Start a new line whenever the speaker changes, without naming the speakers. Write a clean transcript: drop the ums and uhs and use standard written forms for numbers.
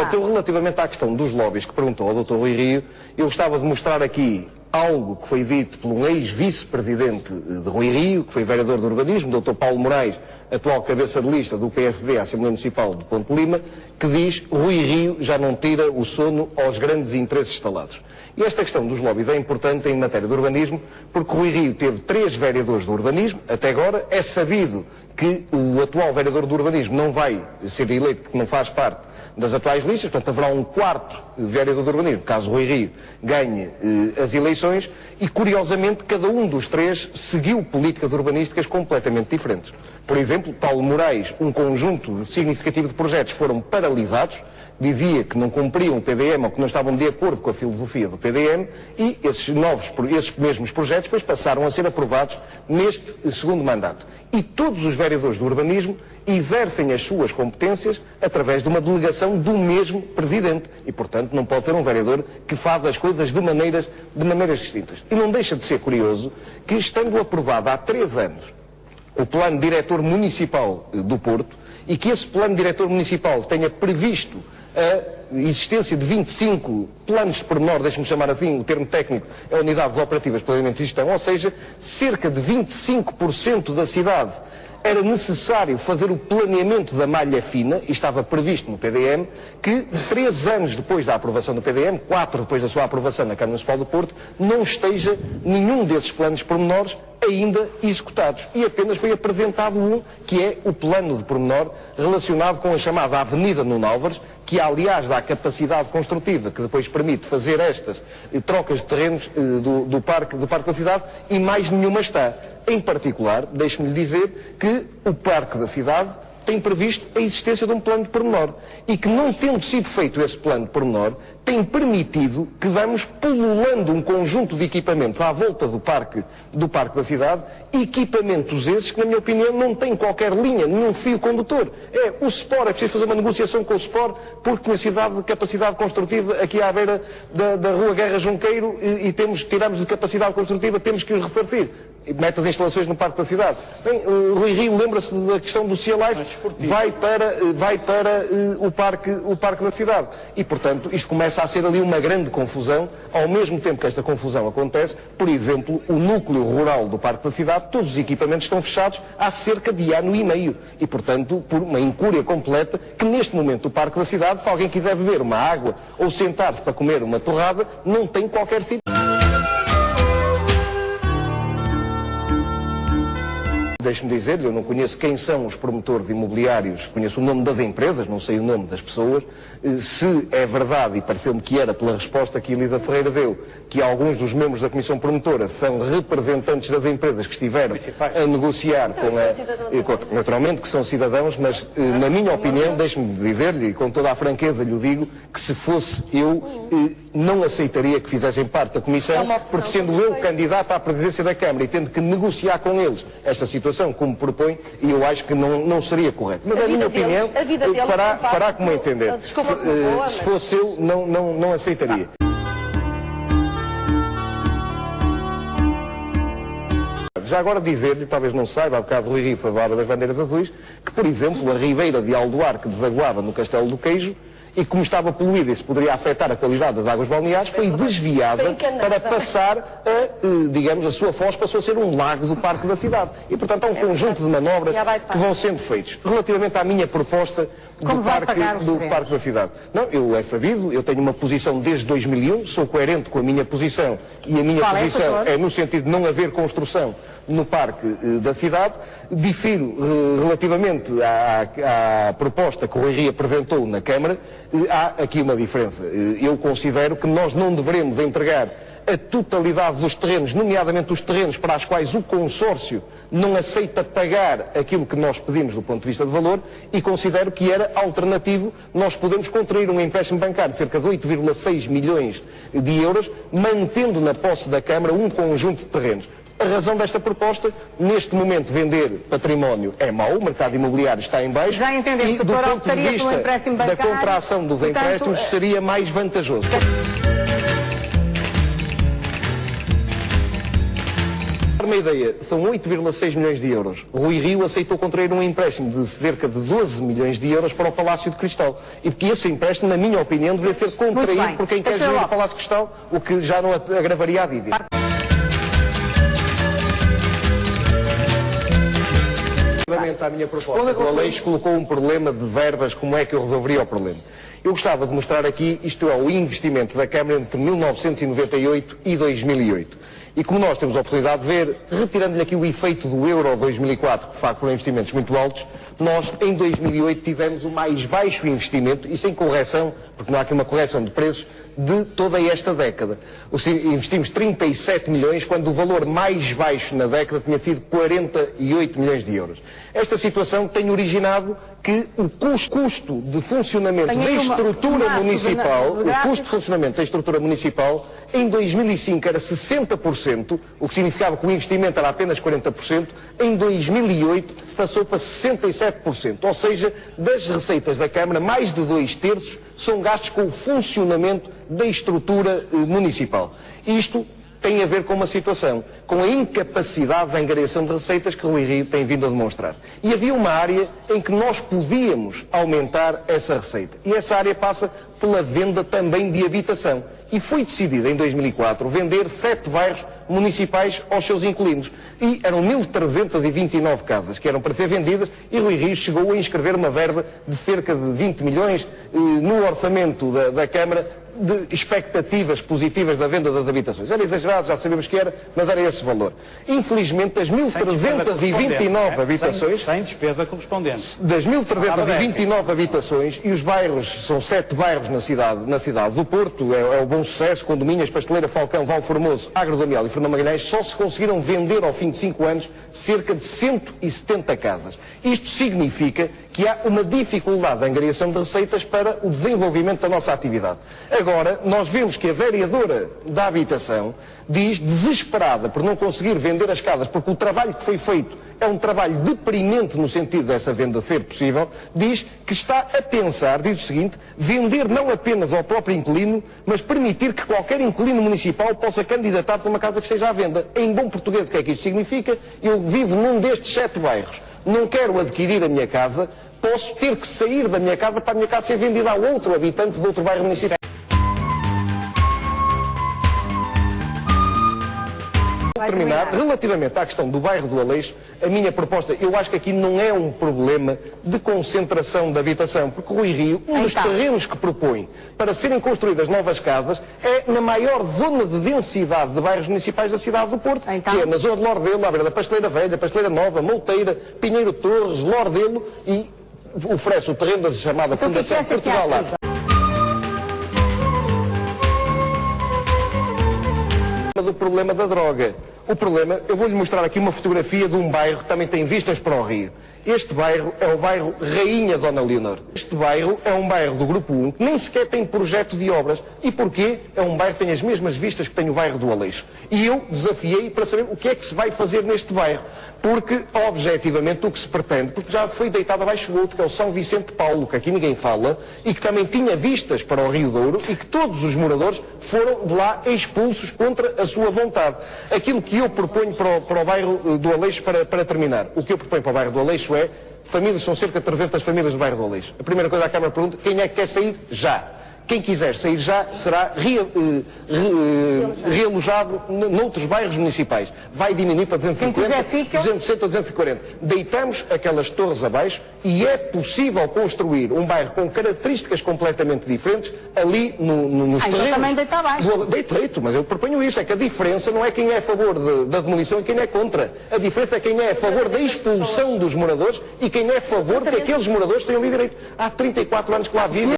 Portanto, eu, relativamente à questão dos lobbies que perguntou ao Dr. Rui Rio, eu gostava de mostrar aqui algo que foi dito por um ex-vice-presidente de Rui Rio, que foi vereador de urbanismo, Dr. Paulo Moraes, atual cabeça de lista do PSD à Assembleia Municipal de Ponte Lima, que diz: Rui Rio já não tira o sono aos grandes interesses instalados. E esta questão dos lobbies é importante em matéria de urbanismo, porque Rui Rio teve 3 vereadores do urbanismo, até agora. É sabido que o atual vereador do urbanismo não vai ser eleito porque não faz parte das atuais listas, portanto haverá um 4º vereador do urbanismo, caso Rui Rio ganhe as eleições, e curiosamente cada um dos 3 seguiu políticas urbanísticas completamente diferentes. Por exemplo, Paulo Moraes, um conjunto significativo de projetos foram paralisados, dizia que não cumpriam o PDM ou que não estavam de acordo com a filosofia do PDM, e esses mesmos projetos depois passaram a ser aprovados neste segundo mandato. E todos os vereadores do urbanismo exercem as suas competências através de uma delegação do mesmo presidente. E, portanto, não pode ser um vereador que faz as coisas de maneiras distintas. E não deixa de ser curioso que, estando aprovado há 3 anos o plano diretor municipal do Porto, e que esse plano diretor municipal tenha previsto a existência de 25 planos de pormenor, deixe-me chamar assim, o termo técnico é unidades operativas de planeamento e gestão, ou seja, cerca de 25% da cidade era necessário fazer o planeamento da malha fina, e estava previsto no PDM, que 3 anos depois da aprovação do PDM, 4 depois da sua aprovação na Câmara Municipal do Porto, não esteja nenhum desses planos pormenores ainda executados. E apenas foi apresentado um, que é o plano de pormenor relacionado com a chamada Avenida Nuno Álvares, que aliás dá capacidade construtiva que depois permite fazer estas trocas de terrenos do parque da cidade, e mais nenhuma está. Em particular, deixe-me lhe dizer que o Parque da Cidade tem previsto a existência de um plano de pormenor, e que, não tendo sido feito esse plano de pormenor, tem permitido que vamos pululando um conjunto de equipamentos à volta do parque da cidade, equipamentos esses que, na minha opinião, não têm qualquer linha, nenhum fio condutor. O SPOR, é preciso fazer uma negociação com o SPOR, porque na cidade de capacidade construtiva, aqui à beira da Rua Guerra Junqueiro, e tiramos de capacidade construtiva, temos que os ressarcir. Mete as instalações no Parque da Cidade. Bem, o Rui Rio lembra-se da questão do Sea Life, vai para o parque da Cidade. E, portanto, isto começa a ser ali uma grande confusão. Ao mesmo tempo que esta confusão acontece, por exemplo, o núcleo rural do Parque da Cidade, todos os equipamentos estão fechados há cerca de ano e meio. E, portanto, por uma incúria completa, que neste momento o Parque da Cidade, se alguém quiser beber uma água ou sentar-se para comer uma torrada, não tem qualquer sítio. Deixe-me dizer-lhe, eu não conheço quem são os promotores imobiliários, conheço o nome das empresas, não sei o nome das pessoas. Se é verdade, e pareceu-me que era pela resposta que Elisa Ferreira deu, que alguns dos membros da Comissão Promotora são representantes das empresas que estiveram a negociar naturalmente que são cidadãos, mas na minha opinião, deixe-me dizer-lhe, e com toda a franqueza lhe digo, que se fosse eu, não aceitaria que fizessem parte da Comissão, porque sendo eu candidato à presidência da Câmara e tendo que negociar com eles esta situação como propõe, e eu acho que não seria correto. Mas na minha opinião, fará como entender. Se fosse eu, não aceitaria. Já agora dizer-lhe, talvez não saiba, há bocado Rui Rio falava das bandeiras azuis, que, por exemplo, a ribeira de Aldoar, que desaguava no Castelo do Queijo, e como estava poluída e se poderia afetar a qualidade das águas balneares, foi desviada para passar digamos, a sua foz passou a ser um lago do Parque da Cidade. E, portanto, há um conjunto de manobras que vão sendo feitos. Relativamente à minha proposta do Parque da Cidade. Não, é sabido, eu tenho uma posição desde 2001, sou coerente com a minha posição, e a minha posição é no sentido de não haver construção no Parque da Cidade. Difiro relativamente à proposta que o Rui Rio apresentou na Câmara. Há aqui uma diferença. Eu considero que nós não devemos entregar a totalidade dos terrenos, nomeadamente os terrenos para os quais o consórcio não aceita pagar aquilo que nós pedimos do ponto de vista de valor, e considero que era alternativo nós podemos contrair um empréstimo bancário de cerca de 8,6 milhões de euros, mantendo na posse da Câmara um conjunto de terrenos. A razão desta proposta, neste momento vender património é mau, o mercado imobiliário está em baixo,
já entendemos,
e do ponto de vista da contração dos empréstimos seria mais vantajoso. uma ideia, são 8,6 milhões de euros. Rui Rio aceitou contrair um empréstimo de cerca de 12 milhões de euros para o Palácio de Cristal. E porque esse empréstimo, na minha opinião, deveria ser contraído por quem quer gerir o Palácio de Cristal, o que já não agravaria a dívida. Relativamente à minha proposta, o Aleixo colocou um problema de verbas, como é que eu resolveria o problema? Eu gostava de mostrar aqui, isto é, o investimento da Câmara entre 1998 e 2008. E como nós temos a oportunidade de ver, retirando-lhe aqui o efeito do Euro 2004, que de facto foram investimentos muito altos, nós em 2008 tivemos o mais baixo investimento, e sem correção, porque não há aqui uma correção de preços, de toda esta década. Investimos 37 milhões, quando o valor mais baixo na década tinha sido 48 milhões de euros. Esta situação tem originado que o custo de funcionamento da estrutura municipal, o custo de funcionamento da estrutura municipal, em 2005 era 60%, o que significava que o investimento era apenas 40%, em 2008 passou para 67%, ou seja, das receitas da Câmara, mais de 2/3 são gastos com o funcionamento da estrutura municipal. Isto tem a ver com uma situação, com a incapacidade da angariação de receitas que Rui Rio tem vindo a demonstrar. E havia uma área em que nós podíamos aumentar essa receita. E essa área passa pela venda também de habitação. E foi decidido em 2004 vender 7 bairros municipais aos seus inquilinos. E eram 1.329 casas que eram para ser vendidas, e Rui Rio chegou a inscrever uma verba de cerca de 20 milhões no orçamento da Câmara, de expectativas positivas da venda das habitações. Era exagerado, já sabemos que era, mas era esse valor. Infelizmente, das 1.329 habitações...
Sem despesa correspondente.
Das 1.329 habitações, e os bairros, são 7 bairros na cidade do Porto, é o Bom Sucesso, Condomínios, Pasteleira, Falcão, Valformoso, Agro do Amiel e Fernão Magalhães, só se conseguiram vender ao fim de 5 anos cerca de 170 casas. Isto significa que há uma dificuldade de angariação de receitas para o desenvolvimento da nossa atividade. Agora, nós vemos que a vereadora da habitação diz, desesperada por não conseguir vender as casas, porque o trabalho que foi feito é um trabalho deprimente no sentido dessa venda ser possível, diz que está a pensar, diz o seguinte, vender não apenas ao próprio inquilino, mas permitir que qualquer inquilino municipal possa candidatar-se a uma casa que esteja à venda. Em bom português, o que é que isto significa? Eu vivo num destes 7 bairros, não quero adquirir a minha casa, posso ter que sair da minha casa para a minha casa ser vendida a outro habitante de outro bairro municipal. Terminar, relativamente à questão do bairro do Aleixo, a minha proposta, eu acho que aqui não é um problema de concentração de habitação, porque Rui Rio, um dos terrenos que propõe para serem construídas novas casas é na maior zona de densidade de bairros municipais da cidade do Porto, que é na zona de Lordelo, à beira da Pasteleira Velha, Pasteleira Nova, Mouteira, Pinheiro Torres, Lordelo, e oferece o terreno da chamada Fundação Portugal Lá. Do problema da droga. O problema, eu vou-lhe mostrar aqui uma fotografia de um bairro que também tem vistas para o Rio. Este bairro é o bairro Rainha Dona Leonor. Este bairro é um bairro do Grupo 1 que nem sequer tem projeto de obras. E porquê? É um bairro que tem as mesmas vistas que tem o bairro do Aleixo. E eu desafiei para saber o que é que se vai fazer neste bairro. Porque, objetivamente, o que se pretende, porque já foi deitado abaixo do outro, que é o São Vicente de Paulo, que aqui ninguém fala, e que também tinha vistas para o Rio Douro, e que todos os moradores foram de lá expulsos contra a sua vontade. Aquilo que eu proponho para o bairro do Aleixo, para terminar, o que eu proponho para o bairro do Aleixo é, famílias, são cerca de 300 famílias no bairro do Aleixo. A primeira coisa a Câmara pergunta, quem é que quer sair já? Quem quiser sair já será realojado noutros bairros municipais. Vai diminuir para 250, 260 a 240. Deitamos aquelas torres abaixo e é possível construir um bairro com características completamente diferentes ali nos terrenos.
Então também deita abaixo.
Deito, mas eu proponho isso. É que a diferença não é quem é a favor da demolição e quem é contra. A diferença é quem é a favor da expulsão dos moradores e quem é a favor de que aqueles moradores tenham ali direito. Há 34 anos que lá vivem.